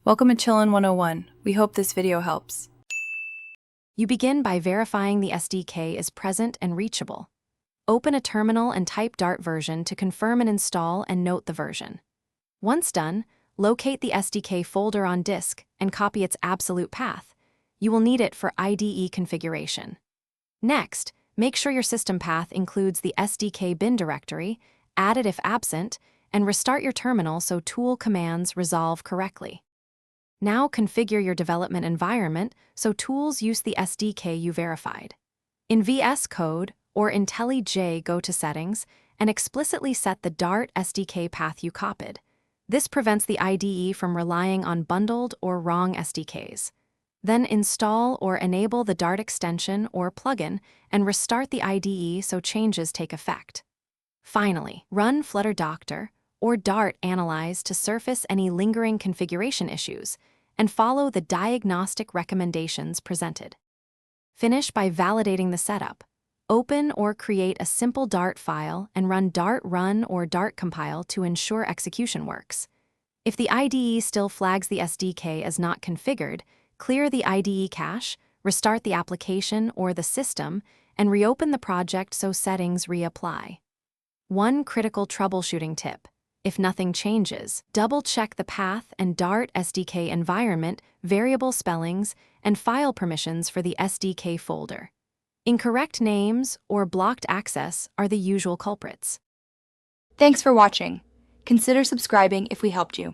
Welcome to Chillin' 101. We hope this video helps. You begin by verifying the SDK is present and reachable. Open a terminal and type Dart version to confirm an install and note the version. Once done, locate the SDK folder on disk and copy its absolute path. You will need it for IDE configuration. Next, make sure your system path includes the SDK bin directory, add it if absent, and restart your terminal so tool commands resolve correctly. Now configure your development environment so tools use the SDK you verified. In VS Code or IntelliJ, go to Settings and explicitly set the Dart SDK path you copied. This prevents the IDE from relying on bundled or wrong SDKs. Then install or enable the Dart extension or plugin and restart the IDE so changes take effect. Finally, run Flutter Doctor or Dart Analyze to surface any lingering configuration issues, and follow the diagnostic recommendations presented. Finish by validating the setup. Open or create a simple Dart file and run Dart Run or Dart Compile to ensure execution works. If the IDE still flags the SDK as not configured, clear the IDE cache, restart the application or the system, and reopen the project so settings reapply. One critical troubleshooting tip: if nothing changes, double-check the path and Dart SDK environment, variable spellings, and file permissions for the SDK folder. Incorrect names or blocked access are the usual culprits. Thanks for watching. Consider subscribing if we helped you.